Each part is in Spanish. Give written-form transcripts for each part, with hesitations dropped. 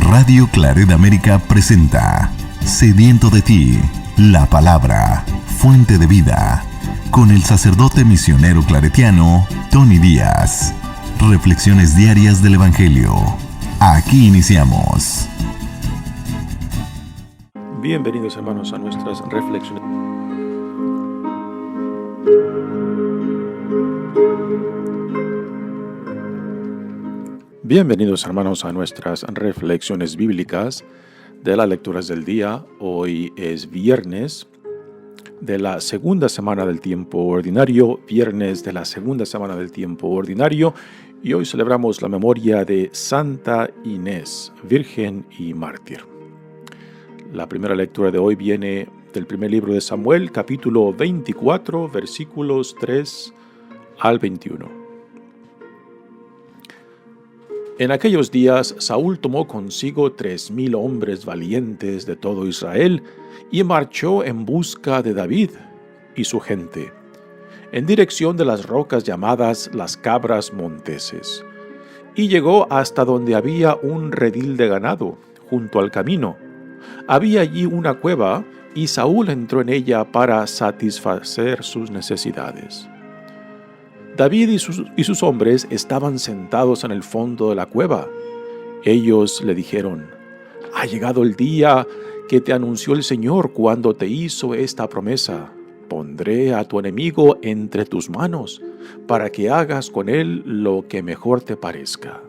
Radio Claret América presenta Sediento de ti, la palabra, fuente de vida, con el sacerdote misionero claretiano Tony Díaz. Reflexiones diarias del Evangelio. Aquí iniciamos. Bienvenidos, hermanos, a nuestras reflexiones. Bienvenidos, hermanos, a nuestras reflexiones bíblicas de las lecturas del día. Hoy es viernes de la segunda semana del tiempo ordinario, y hoy celebramos la memoria de Santa Inés, virgen y mártir. La primera lectura de hoy viene del primer libro de Samuel, capítulo 24, versículos 3 al 21. En aquellos días, Saúl tomó consigo 3,000 hombres valientes de todo Israel y marchó en busca de David y su gente, en dirección de las rocas llamadas las Cabras Monteses, y llegó hasta donde había un redil de ganado, junto al camino. Había allí una cueva, y Saúl entró en ella para satisfacer sus necesidades. David y sus hombres estaban sentados en el fondo de la cueva. Ellos le dijeron: «Ha llegado el día que te anunció el Señor cuando te hizo esta promesa. Pondré a tu enemigo entre tus manos, para que hagas con él lo que mejor te parezca».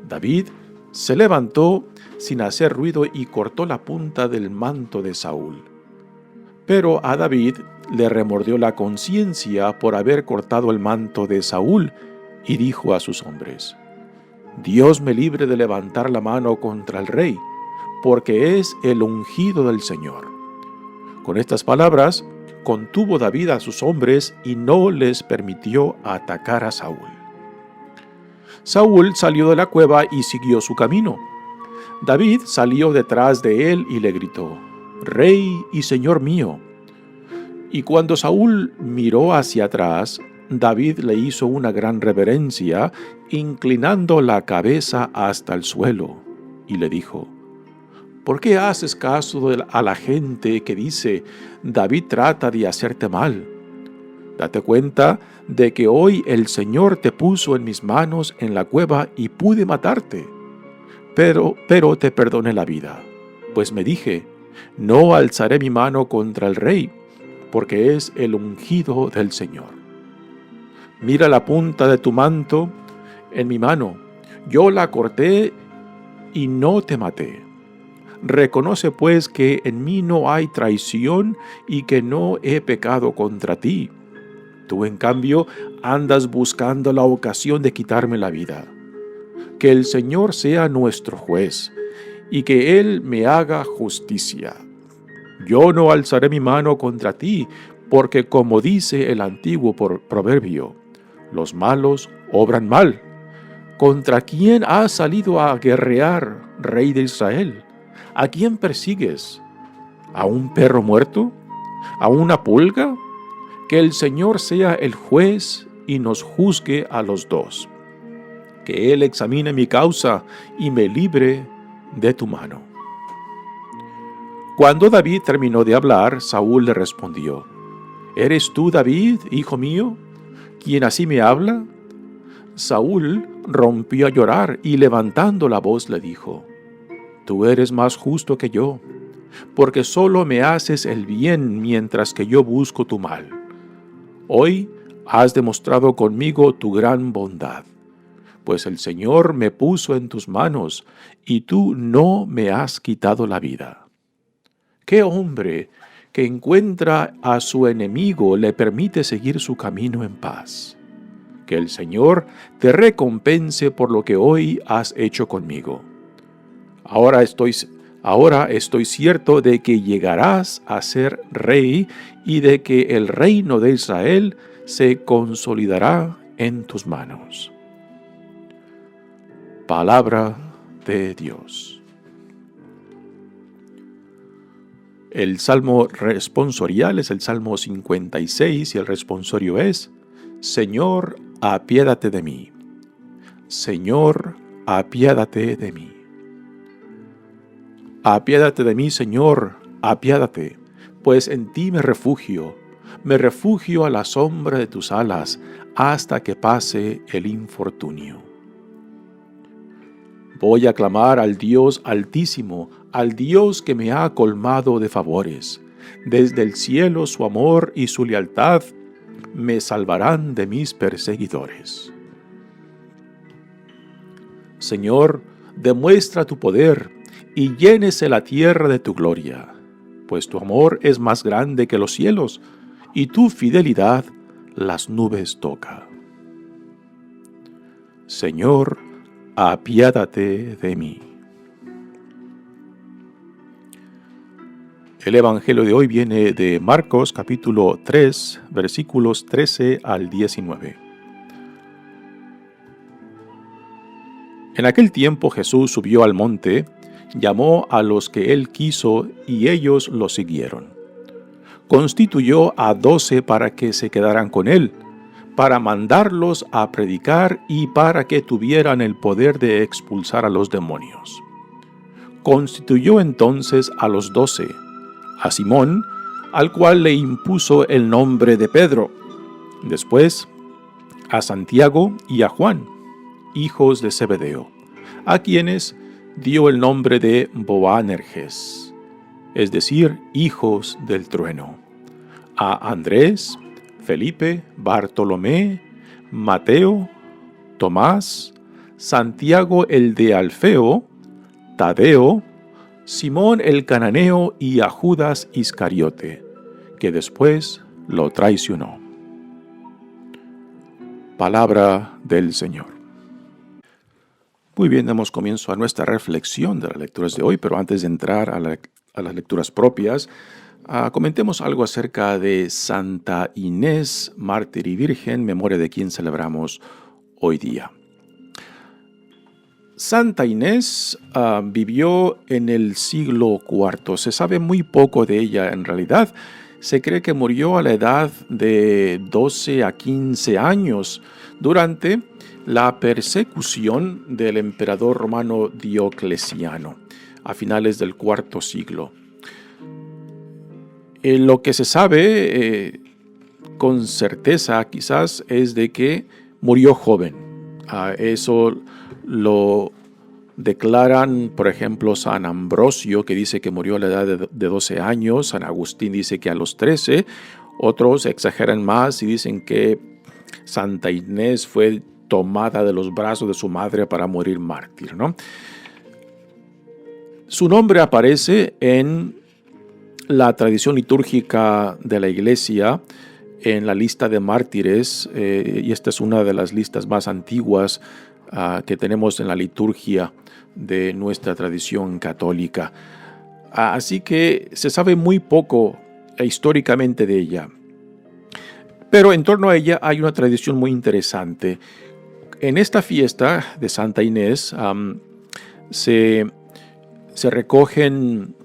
David se levantó sin hacer ruido y cortó la punta del manto de Saúl. Pero a David le remordió la conciencia por haber cortado el manto de Saúl, y dijo a sus hombres: «Dios me libre de levantar la mano contra el rey, porque es el ungido del Señor». Con estas palabras contuvo David a sus hombres y no les permitió atacar a Saúl. Saúl salió de la cueva y siguió su camino. David salió detrás de él y le gritó: «Rey y Señor mío». Y cuando Saúl miró hacia atrás, David le hizo una gran reverencia, inclinando la cabeza hasta el suelo, y le dijo: «¿Por qué haces caso a la gente que dice: David trata de hacerte mal? Date cuenta de que hoy el Señor te puso en mis manos en la cueva y pude matarte. Pero te perdoné la vida, pues me dije: no alzaré mi mano contra el rey, porque es el ungido del Señor. Mira la punta de tu manto en mi mano. Yo la corté y no te maté. Reconoce pues que en mí no hay traición y que no he pecado contra ti. Tú, en cambio, andas buscando la ocasión de quitarme la vida. Que el Señor sea nuestro juez y que Él me haga justicia. Yo no alzaré mi mano contra ti, porque como dice el antiguo proverbio, los malos obran mal. ¿Contra quién has salido a guerrear, rey de Israel? ¿A quién persigues? ¿A un perro muerto? ¿A una pulga? Que el Señor sea el juez y nos juzgue a los dos. Que Él examine mi causa y me libre de tu mano». Cuando David terminó de hablar, Saúl le respondió: «¿Eres tú, David, hijo mío, quien así me habla?». Saúl rompió a llorar y, levantando la voz, le dijo: «Tú eres más justo que yo, porque solo me haces el bien mientras que yo busco tu mal. Hoy has demostrado conmigo tu gran bondad, pues el Señor me puso en tus manos y tú no me has quitado la vida». ¿Qué hombre que encuentra a su enemigo le permite seguir su camino en paz? Que el Señor te recompense por lo que hoy has hecho conmigo. Ahora estoy cierto de que llegarás a ser rey y de que el reino de Israel se consolidará en tus manos. Palabra de Dios. El salmo responsorial es el Salmo 56 y el responsorio es: «Señor, apiádate de mí. Señor, apiádate de mí». Apiádate de mí, Señor, apiádate, pues en ti me refugio a la sombra de tus alas, hasta que pase el infortunio. Voy a clamar al Dios Altísimo, al Dios que me ha colmado de favores. Desde el cielo su amor y su lealtad me salvarán de mis perseguidores. Señor, demuestra tu poder y llénese la tierra de tu gloria, pues tu amor es más grande que los cielos y tu fidelidad las nubes toca. Señor, apiádate de mí. El Evangelio de hoy viene de Marcos capítulo 3, versículos 13 al 19. En aquel tiempo Jesús subió al monte, llamó a los que él quiso y ellos lo siguieron. Constituyó a 12 para que se quedaran con él, para mandarlos a predicar y para que tuvieran el poder de expulsar a los demonios. Constituyó entonces a los 12, a Simón, al cual le impuso el nombre de Pedro, después a Santiago y a Juan, hijos de Zebedeo, a quienes dio el nombre de Boanerges, es decir, hijos del trueno, a Andrés, Felipe, Bartolomé, Mateo, Tomás, Santiago el de Alfeo, Tadeo, Simón el cananeo y a Judas Iscariote, que después lo traicionó. Palabra del Señor. Muy bien, damos comienzo a nuestra reflexión de las lecturas de hoy, pero antes de entrar a las lecturas propias, comentemos algo acerca de Santa Inés, mártir y virgen, memoria de quien celebramos hoy día. Santa Inés vivió en el siglo IV. Se sabe muy poco de ella en realidad. Se cree que murió a la edad de 12 a 15 años durante la persecución del emperador romano Diocleciano a finales del IV siglo. Lo que se sabe con certeza quizás es de que murió joven. Eso lo declaran, por ejemplo, San Ambrosio, que dice que murió a la edad de 12 años, San Agustín dice que a los 13, otros exageran más y dicen que Santa Inés fue tomada de los brazos de su madre para morir mártir, ¿no? Su nombre aparece en la tradición litúrgica de la Iglesia, en la lista de mártires, y esta es una de las listas más antiguas que tenemos en la liturgia de nuestra tradición católica. Así que se sabe muy poco históricamente de ella. Pero en torno a ella hay una tradición muy interesante. En esta fiesta de Santa Inés se recogen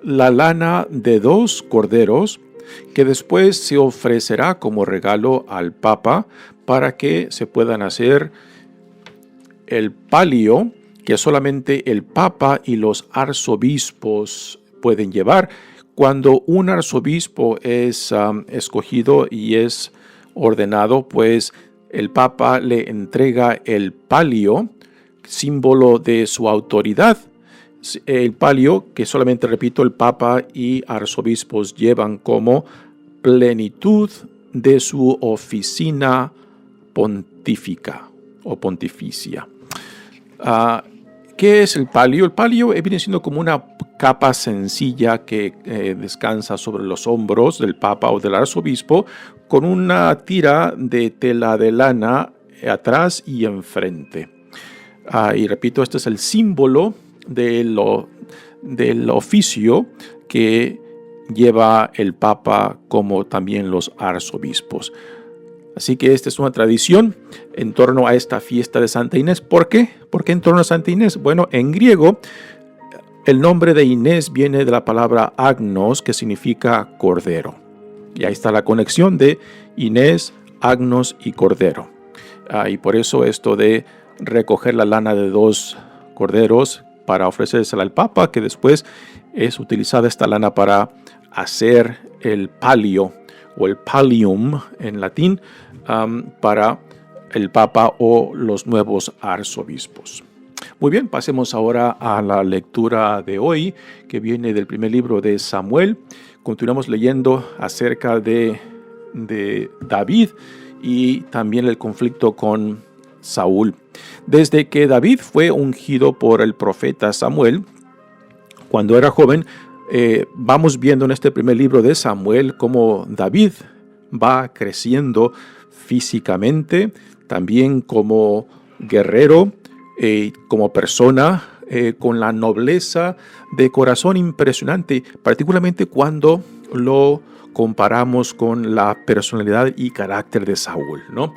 la lana de 2 corderos que después se ofrecerá como regalo al Papa para que se puedan hacer el palio que solamente el Papa y los arzobispos pueden llevar. Cuando un arzobispo es escogido y es ordenado, pues el Papa le entrega el palio, símbolo de su autoridad. El palio que solamente, repito, el Papa y arzobispos llevan como plenitud de su oficina pontífica o pontificia. ¿Qué es el palio? El palio viene siendo como una capa sencilla que descansa sobre los hombros del Papa o del arzobispo, con una tira de tela de lana atrás y enfrente. Y repito, este es el símbolo del oficio que lleva el Papa, como también los arzobispos. Así que esta es una tradición en torno a esta fiesta de Santa Inés. ¿Por qué? ¿Por qué en torno a Santa Inés? Bueno, en griego el nombre de Inés viene de la palabra agnos, que significa cordero. Y ahí está la conexión de Inés, agnos y cordero. Y por eso esto de recoger la lana de 2 corderos para ofrecérsela al Papa, que después es utilizada esta lana para hacer el palio o el pallium en latín para el Papa o los nuevos arzobispos. Muy bien, pasemos ahora a la lectura de hoy, que viene del primer libro de Samuel. Continuamos leyendo acerca de David y también el conflicto con Saúl. Desde que David fue ungido por el profeta Samuel, cuando era joven, vamos viendo en este primer libro de Samuel cómo David va creciendo físicamente, también como guerrero, como persona, con la nobleza de corazón impresionante, particularmente cuando lo comparamos con la personalidad y carácter de Saúl, ¿no?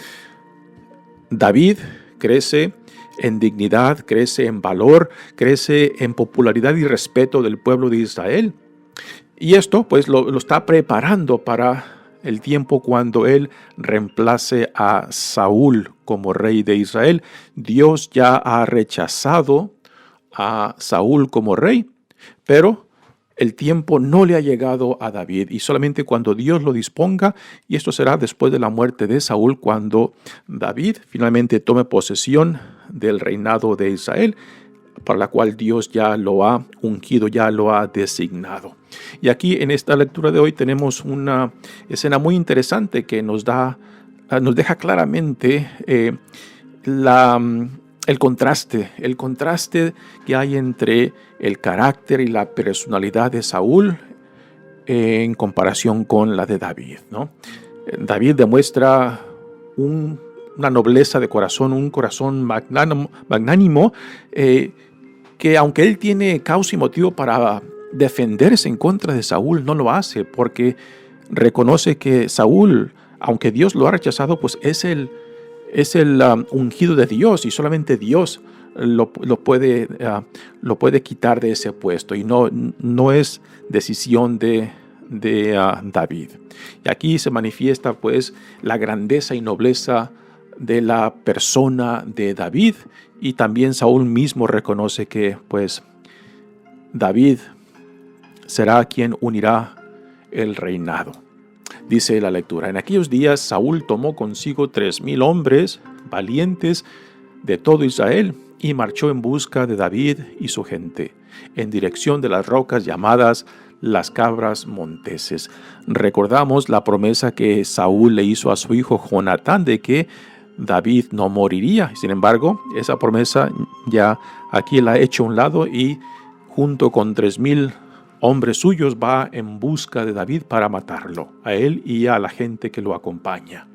David crece en dignidad, crece en valor, crece en popularidad y respeto del pueblo de Israel. Y esto pues lo está preparando para el tiempo cuando él reemplace a Saúl como rey de Israel. Dios ya ha rechazado a Saúl como rey, pero el tiempo no le ha llegado a David, y solamente cuando Dios lo disponga, y esto será después de la muerte de Saúl, cuando David finalmente tome posesión del reinado de Israel, para la cual Dios ya lo ha ungido, ya lo ha designado. Y aquí en esta lectura de hoy tenemos una escena muy interesante que nos deja claramente el contraste que hay entre el carácter y la personalidad de Saúl en comparación con la de David, ¿no? David demuestra una nobleza de corazón, un corazón magnánimo, que aunque él tiene causa y motivo para defenderse en contra de Saúl, no lo hace, porque reconoce que Saúl, aunque Dios lo ha rechazado, pues es el ungido de Dios, y solamente Dios lo puede quitar de ese puesto, y no es decisión de David. Y aquí se manifiesta pues la grandeza y nobleza de la persona de David, y también Saúl mismo reconoce que pues David será quien unirá el reinado. Dice la lectura: en aquellos días Saúl tomó consigo 3,000 hombres valientes de todo Israel y marchó en busca de David y su gente, en dirección de las rocas llamadas las Cabras Monteses. Recordamos la promesa que Saúl le hizo a su hijo Jonatán de que David no moriría. Sin embargo, esa promesa ya aquí la ha hecho a un lado, y junto con 3,000 hombres suyos va en busca de David para matarlo, a él y a la gente que lo acompaña.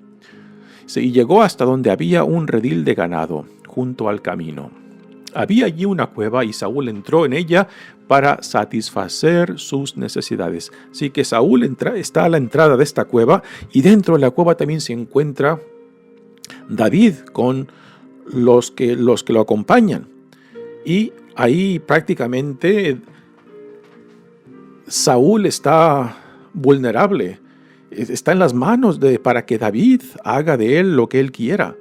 Y llegó hasta donde había un redil de ganado, junto al camino. Había allí una cueva, y Saúl entró en ella para satisfacer sus necesidades. Así que Saúl está a la entrada de esta cueva, y dentro de la cueva también se encuentra David con los que lo acompañan. Y ahí prácticamente Saúl está vulnerable, está en las manos para que David haga de él lo que él quiera.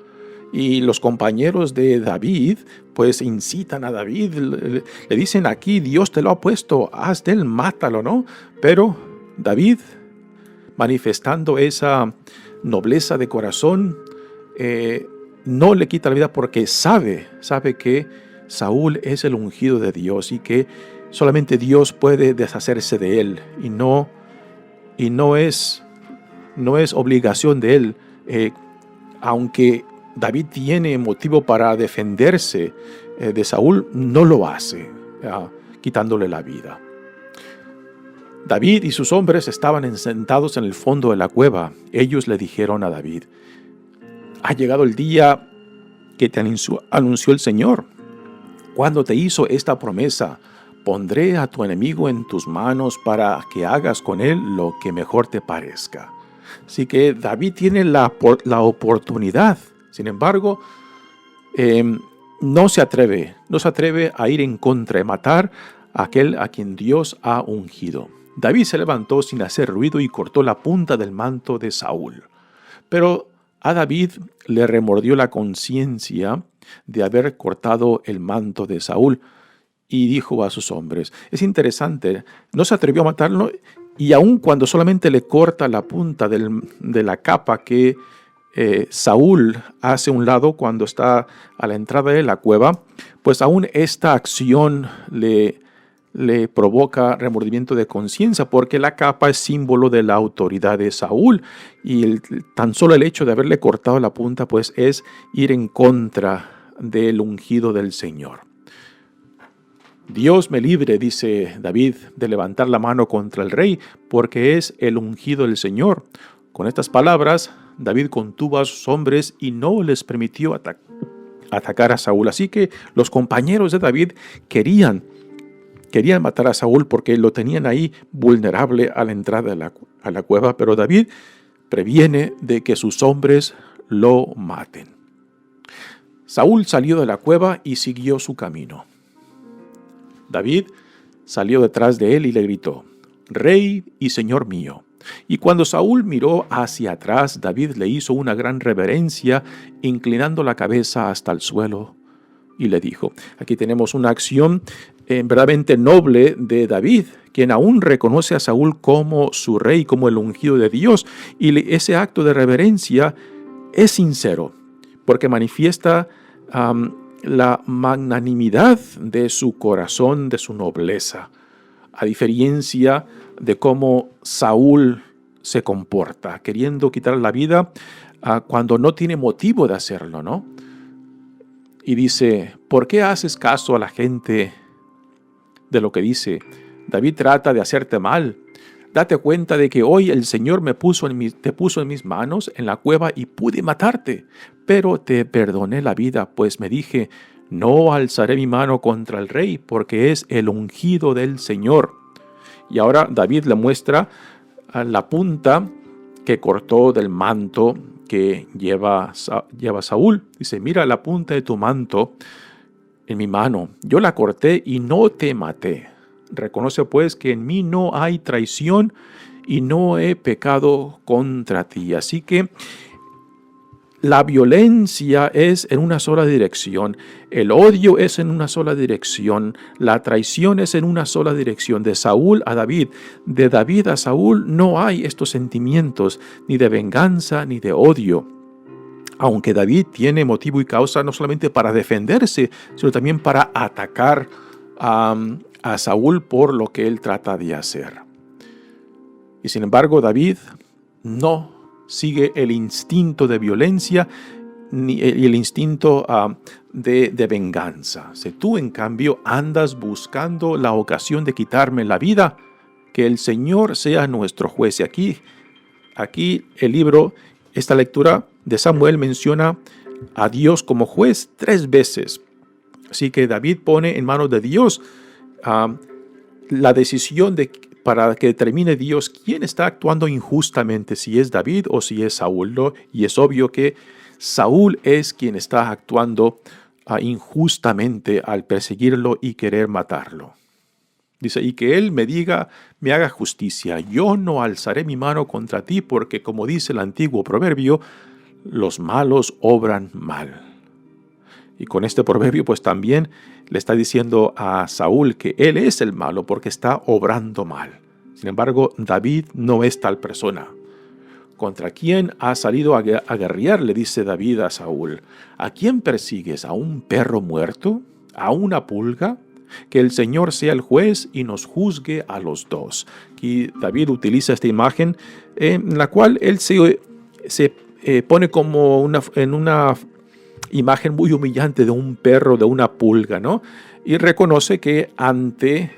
Y los compañeros de David pues incitan a David, le dicen: aquí Dios te lo ha puesto, haz de él, mátalo, ¿no? Pero David, manifestando esa nobleza de corazón, no le quita la vida, porque sabe que Saúl es el ungido de Dios y que solamente Dios puede deshacerse de él, y no es obligación de él, aunque David tiene motivo para defenderse de Saúl, no lo hace, quitándole la vida. David y sus hombres estaban sentados en el fondo de la cueva. Ellos le dijeron a David: ha llegado el día que te anunció el Señor, cuando te hizo esta promesa: pondré a tu enemigo en tus manos para que hagas con él lo que mejor te parezca. Así que David tiene la oportunidad. Sin embargo, no se atreve a ir en contra, de matar a aquel a quien Dios ha ungido. David se levantó sin hacer ruido y cortó la punta del manto de Saúl. Pero a David le remordió la conciencia de haber cortado el manto de Saúl. Y dijo a sus hombres, es interesante, no se atrevió a matarlo, y aun cuando solamente le corta la punta de la capa que Saúl hace a un lado cuando está a la entrada de la cueva, pues aún esta acción le provoca remordimiento de conciencia, porque la capa es símbolo de la autoridad de Saúl, y tan solo el hecho de haberle cortado la punta pues es ir en contra del ungido del Señor. Dios me libre, dice David, de levantar la mano contra el rey, porque es el ungido del Señor. Con estas palabras, David contuvo a sus hombres y no les permitió atacar a Saúl. Así que los compañeros de David querían matar a Saúl porque lo tenían ahí vulnerable a la entrada a la cueva, pero David previene de que sus hombres lo maten. Saúl salió de la cueva y siguió su camino. David salió detrás de él y le gritó, «Rey y Señor mío». Y cuando Saúl miró hacia atrás, David le hizo una gran reverencia, inclinando la cabeza hasta el suelo, y le dijo, aquí tenemos una acción verdaderamente noble de David, quien aún reconoce a Saúl como su rey, como el ungido de Dios, y ese acto de reverencia es sincero, porque manifiesta la magnanimidad de su corazón, de su nobleza, a diferencia de cómo Saúl se comporta, queriendo quitar la vida cuando no tiene motivo de hacerlo, ¿no? Y dice, ¿por qué haces caso a la gente de lo que dice? David trata de hacerte mal. Date cuenta de que hoy el Señor te puso en mis manos en la cueva y pude matarte, pero te perdoné la vida, pues me dije, no alzaré mi mano contra el rey, porque es el ungido del Señor. Y ahora David le muestra la punta que cortó del manto que lleva Saúl. Dice, mira la punta de tu manto en mi mano. Yo la corté y no te maté. Reconoce pues que en mí no hay traición y no he pecado contra ti. Así que la violencia es en una sola dirección, el odio es en una sola dirección, la traición es en una sola dirección, de Saúl a David. De David a Saúl no hay estos sentimientos ni de venganza ni de odio. Aunque David tiene motivo y causa no solamente para defenderse, sino también para atacar a Saúl por lo que él trata de hacer. Y sin embargo, David no sigue el instinto de violencia ni el instinto de venganza. Si tú, en cambio, andas buscando la ocasión de quitarme la vida, que el Señor sea nuestro juez. Y aquí el libro, esta lectura de Samuel menciona a Dios como juez 3 veces. Así que David pone en manos de Dios la decisión para que determine Dios quién está actuando injustamente, si es David o si es Saúl, ¿no? Y es obvio que Saúl es quien está actuando injustamente al perseguirlo y querer matarlo. Dice, y que él me haga justicia. Yo no alzaré mi mano contra ti, porque como dice el antiguo proverbio, los malos obran mal. Y con este proverbio pues también le está diciendo a Saúl que él es el malo porque está obrando mal. Sin embargo, David no es tal persona. ¿Contra quién has salido a guerrear?, le dice David a Saúl. ¿A quién persigues? ¿A un perro muerto? ¿A una pulga? Que el Señor sea el juez y nos juzgue a los dos. Aquí David utiliza esta imagen en la cual él se pone como en una imagen muy humillante de un perro, de una pulga, ¿no? Y reconoce que ante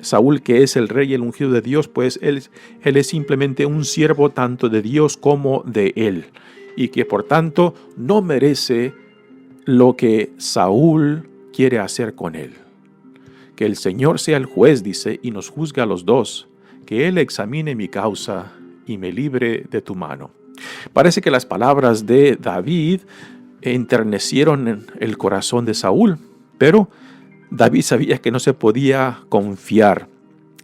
Saúl, que es el rey y el ungido de Dios, pues él es simplemente un siervo tanto de Dios como de él, y que por tanto no merece lo que Saúl quiere hacer con él. Que el Señor sea el juez, dice, y nos juzgue a los dos, que Él examine mi causa y me libre de tu mano. Parece que las palabras de David enternecieron el corazón de Saúl, pero David sabía que no se podía confiar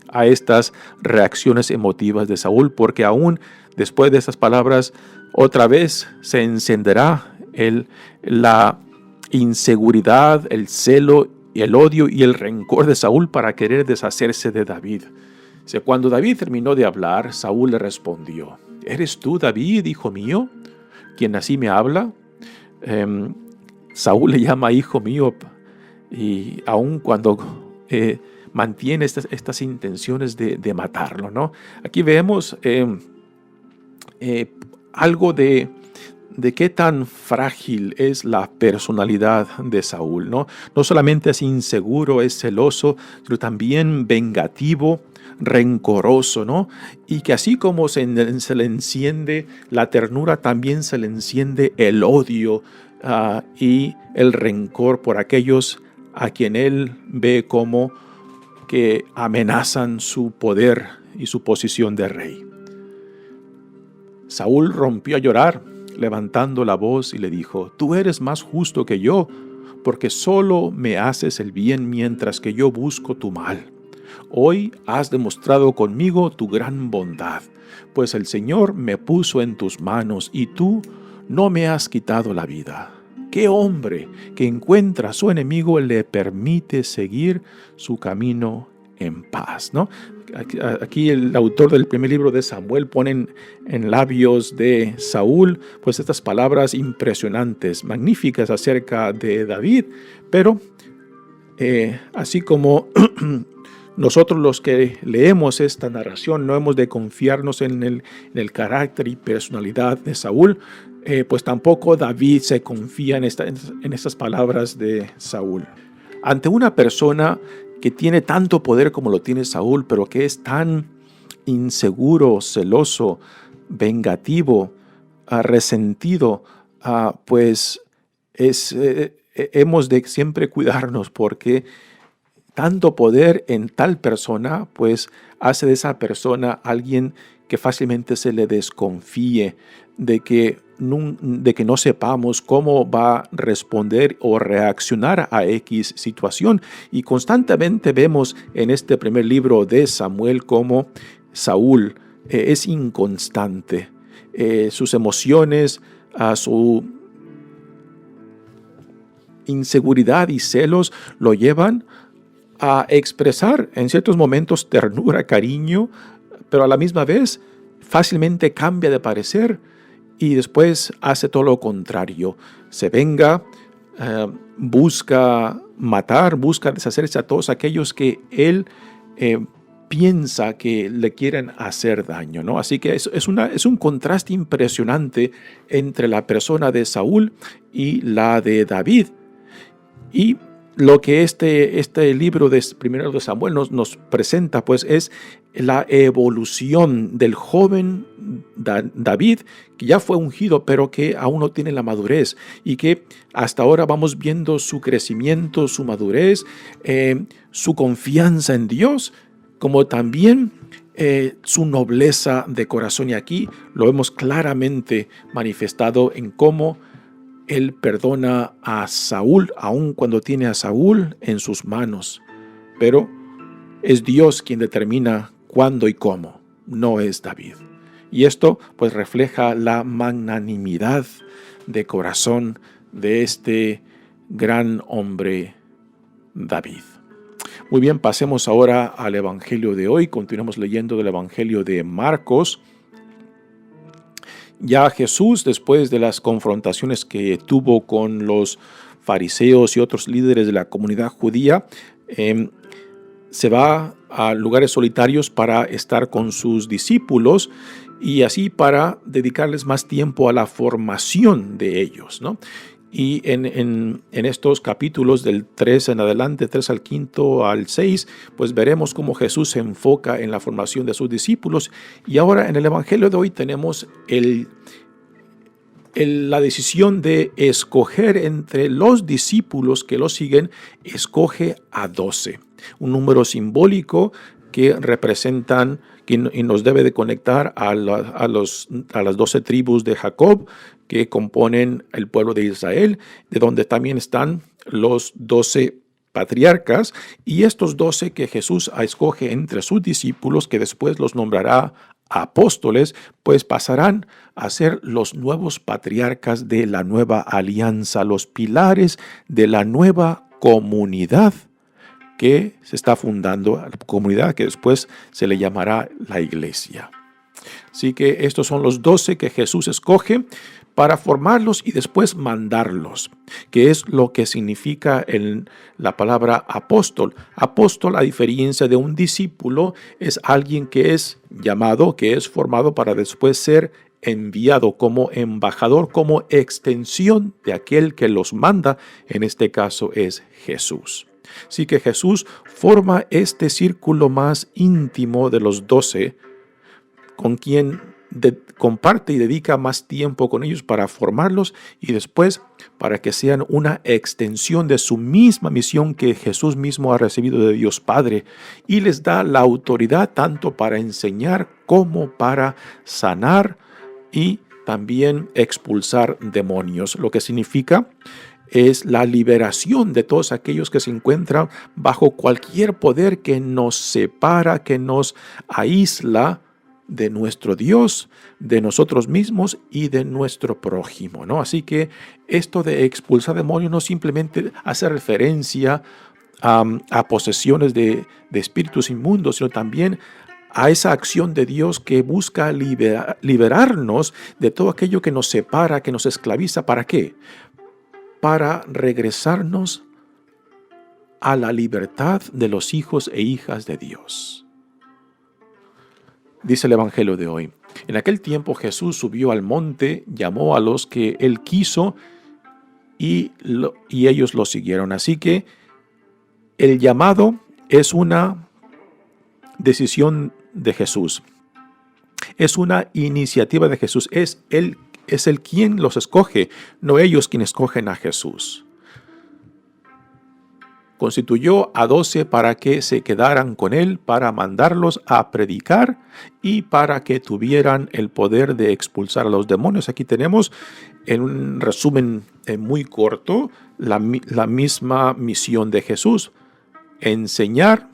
a estas reacciones emotivas de Saúl, porque aún después de estas palabras otra vez se encenderá la inseguridad, el celo, el odio y el rencor de Saúl para querer deshacerse de David. Cuando David terminó de hablar, Saúl le respondió: ¿Eres tú, David, hijo mío, quien así me habla? Saúl le llama hijo mío, y aun cuando mantiene estas intenciones de matarlo, ¿no? Aquí vemos algo de qué tan frágil es la personalidad de Saúl, ¿no? No solamente es inseguro, es celoso, pero también vengativo, rencoroso, ¿no? Y que así como se le enciende la ternura, también se le enciende el odio y el rencor por aquellos a quien él ve como que amenazan su poder y su posición de rey. Saúl rompió a llorar, levantando la voz, y le dijo: «Tú eres más justo que yo, porque solo me haces el bien mientras que yo busco tu mal. Hoy has demostrado conmigo tu gran bondad, pues el Señor me puso en tus manos y tú no me has quitado la vida. ¿Qué hombre que encuentra a su enemigo le permite seguir su camino en paz?», ¿no? Aquí el autor del primer libro de Samuel pone en labios de Saúl pues estas palabras impresionantes, magníficas acerca de David, pero así como nosotros los que leemos esta narración no hemos de confiarnos en el carácter y personalidad de Saúl, pues tampoco David se confía en estas palabras de Saúl. Ante una persona que tiene tanto poder como lo tiene Saúl, pero que es tan inseguro, celoso, vengativo, resentido, pues hemos de siempre cuidarnos, porque tanto poder en tal persona pues hace de esa persona alguien que fácilmente se le desconfíe, de que no sepamos cómo va a responder o reaccionar a X situación. Y constantemente vemos en este primer libro de Samuel cómo Saúl es inconstante. Sus emociones, su inseguridad y celos lo llevan a expresar en ciertos momentos ternura, cariño, pero a la misma vez fácilmente cambia de parecer y después hace todo lo contrario. Se venga, busca matar, busca deshacerse a todos aquellos que él piensa que le quieren hacer daño, ¿no? Así que es un contraste impresionante entre la persona de Saúl y la de David. Y lo que este libro de primero de Samuel nos presenta pues es la evolución del joven David, que ya fue ungido pero que aún no tiene la madurez, y que hasta ahora vamos viendo su crecimiento, su madurez, su confianza en Dios, como también su nobleza de corazón. Y aquí lo vemos claramente manifestado en cómo él perdona a Saúl, aun cuando tiene a Saúl en sus manos. Pero es Dios quien determina cuándo y cómo, no es David. Y esto pues refleja la magnanimidad de corazón de este gran hombre David. Muy bien, pasemos ahora al Evangelio de hoy. Continuamos leyendo del Evangelio de Marcos. Ya Jesús, después de las confrontaciones que tuvo con los fariseos y otros líderes de la comunidad judía, se va a lugares solitarios para estar con sus discípulos y así para dedicarles más tiempo a la formación de ellos, ¿no? Y en estos capítulos del 3 en adelante, 3 al 5 al 6, pues veremos cómo Jesús se enfoca en la formación de sus discípulos. Y ahora en el Evangelio de hoy tenemos la decisión de escoger entre los discípulos que lo siguen. Escoge a 12, un número simbólico que representan y nos debe de conectar a las 12 tribus de Jacob que componen el pueblo de Israel, de donde también están los 12 patriarcas, y estos 12 que Jesús escoge entre sus discípulos, que después los nombrará apóstoles, pues pasarán a ser los nuevos patriarcas de la nueva alianza, los pilares de la nueva comunidad que se está fundando, la comunidad que después se le llamará la iglesia. Así que estos son los 12 que Jesús escoge para formarlos y después mandarlos, que es lo que significa en la palabra apóstol. Apóstol, a diferencia de un discípulo, es alguien que es llamado, que es formado para después ser enviado como embajador, como extensión de aquel que los manda, en este caso es Jesús. Así que Jesús forma este círculo más íntimo de los 12, con quien comparte y dedica más tiempo con ellos para formarlos y después para que sean una extensión de su misma misión que Jesús mismo ha recibido de Dios Padre, y les da la autoridad tanto para enseñar como para sanar y también expulsar demonios, lo que significa es la liberación de todos aquellos que se encuentran bajo cualquier poder que nos separa, que nos aísla de nuestro Dios, de nosotros mismos y de nuestro prójimo, ¿no? Así que esto de expulsar demonios no simplemente hace referencia a posesiones de espíritus inmundos, sino también a esa acción de Dios que busca liberarnos de todo aquello que nos separa, que nos esclaviza. ¿Para qué? Para regresarnos a la libertad de los hijos e hijas de Dios. Dice el Evangelio de hoy: en aquel tiempo Jesús subió al monte, llamó a los que él quiso y ellos lo siguieron. Así que el llamado es una decisión de Jesús. Es una iniciativa de Jesús. Es él quien los escoge, no ellos quienes escogen a Jesús. Constituyó a 12 para que se quedaran con él, para mandarlos a predicar y para que tuvieran el poder de expulsar a los demonios. Aquí tenemos, en un resumen muy corto, la misma misión de Jesús: enseñar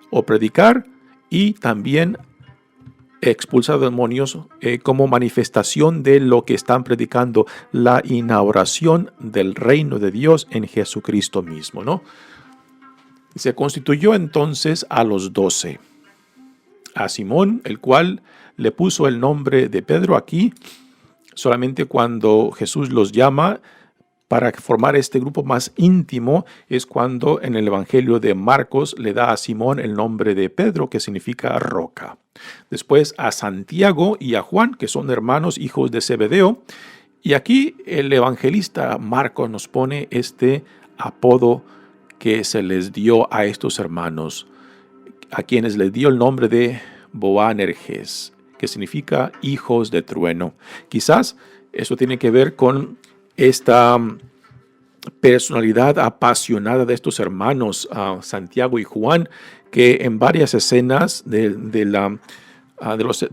o predicar y también expulsar demonios como manifestación de lo que están predicando, la inauguración del reino de Dios en Jesucristo mismo, ¿no? Se constituyó entonces a los 12. A Simón, el cual le puso el nombre de Pedro. Aquí, solamente cuando Jesús los llama para formar este grupo más íntimo, es cuando en el Evangelio de Marcos le da a Simón el nombre de Pedro, que significa roca. Después a Santiago y a Juan, que son hermanos, hijos de Zebedeo. Y aquí el evangelista Marcos nos pone este apodo que se les dio a estos hermanos, a quienes les dio el nombre de Boanerges, que significa hijos de trueno. Quizás eso tiene que ver con esta personalidad apasionada de estos hermanos, Santiago y Juan, que en varias escenas de los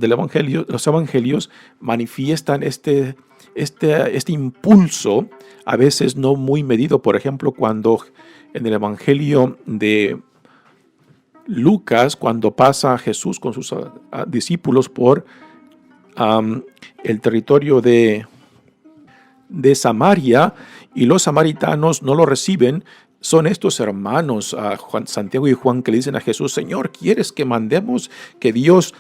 evangelios manifiestan este impulso, a veces no muy medido. Por ejemplo, cuando en el evangelio de Lucas, cuando pasa Jesús con sus discípulos por el territorio de Samaria, y los samaritanos no lo reciben, son estos hermanos, Santiago y Juan, que le dicen a Jesús: Señor, ¿quieres que mandemos que Dios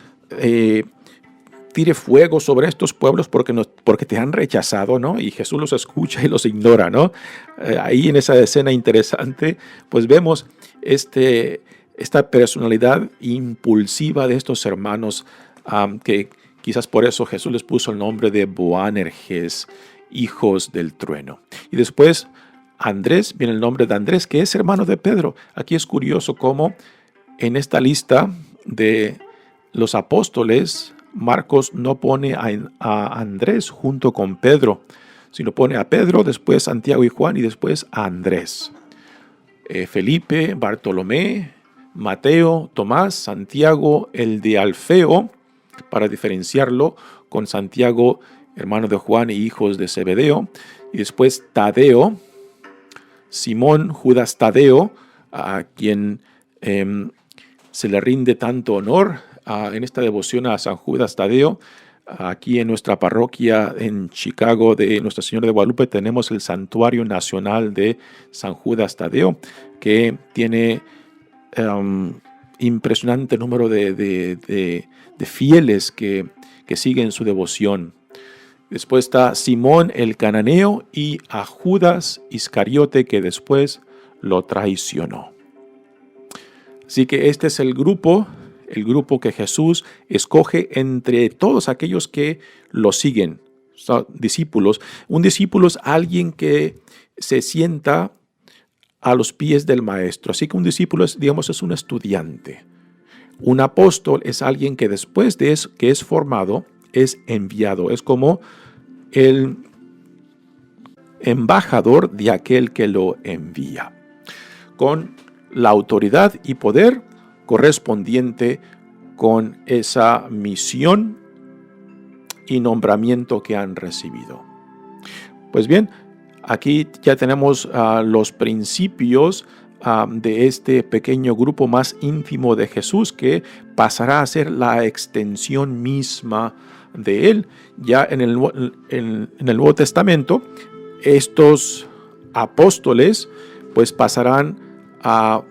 tire fuego sobre estos pueblos porque te han rechazado, ¿no? Y Jesús los escucha y los ignora, ¿no? Ahí en esa escena interesante, pues vemos esta personalidad impulsiva de estos hermanos, que quizás por eso Jesús les puso el nombre de Boanerges, hijos del trueno. Y después Andrés, viene el nombre de Andrés, que es hermano de Pedro. Aquí es curioso cómo en esta lista de los apóstoles, Marcos no pone a Andrés junto con Pedro, sino pone a Pedro, después Santiago y Juan y después a Andrés. Felipe, Bartolomé, Mateo, Tomás, Santiago, el de Alfeo, para diferenciarlo con Santiago, hermano de Juan y hijos de Zebedeo, y después Tadeo, Simón, Judas Tadeo, a quien se le rinde tanto honor en esta devoción a San Judas Tadeo. Aquí en nuestra parroquia en Chicago de Nuestra Señora de Guadalupe tenemos el Santuario Nacional de San Judas Tadeo, que tiene impresionante número de fieles que siguen su devoción. Después está Simón el Cananeo y a Judas Iscariote, que después lo traicionó. Así que este es el grupo que Jesús escoge entre todos aquellos que lo siguen, son discípulos. Un discípulo es alguien que se sienta a los pies del maestro. Así que un discípulo es un estudiante. Un apóstol es alguien que después de eso, que es formado, es enviado. Es como el embajador de aquel que lo envía, con la autoridad y poder correspondiente con esa misión y nombramiento que han recibido. Pues bien, aquí ya tenemos los principios de este pequeño grupo más íntimo de Jesús, que pasará a ser la extensión misma de él. Ya en el Nuevo Testamento, estos apóstoles pues pasarán a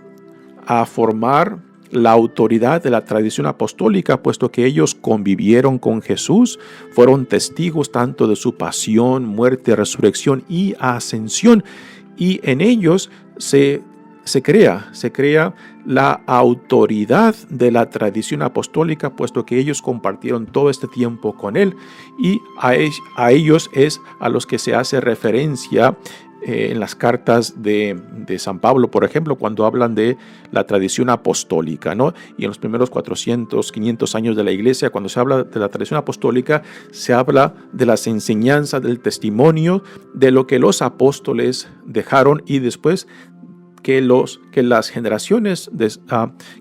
formar la autoridad de la tradición apostólica, puesto que ellos convivieron con Jesús, fueron testigos tanto de su pasión, muerte, resurrección y ascensión, y en ellos se crea la autoridad de la tradición apostólica, puesto que ellos compartieron todo este tiempo con él, y a ellos es a los que se hace referencia en las cartas de San Pablo, por ejemplo, cuando hablan de la tradición apostólica, ¿no? Y en los primeros 400, 500 años de la iglesia, cuando se habla de la tradición apostólica, se habla de las enseñanzas, del testimonio, de lo que los apóstoles dejaron, y después que las generaciones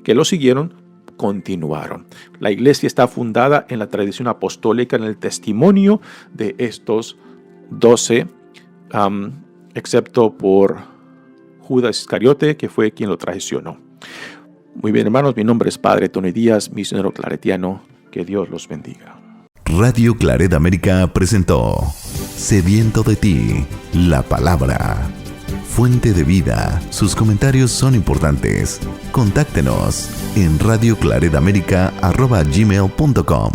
que lo siguieron continuaron. La iglesia está fundada en la tradición apostólica, en el testimonio de estos 12, excepto por Judas Iscariote, que fue quien lo traicionó. Muy bien, hermanos, mi nombre es Padre Tony Díaz, misionero claretiano. Que Dios los bendiga. Radio Claret América presentó Sediento de ti, la palabra. Fuente de vida. Sus comentarios son importantes. Contáctenos en radioclaretamerica@gmail.com.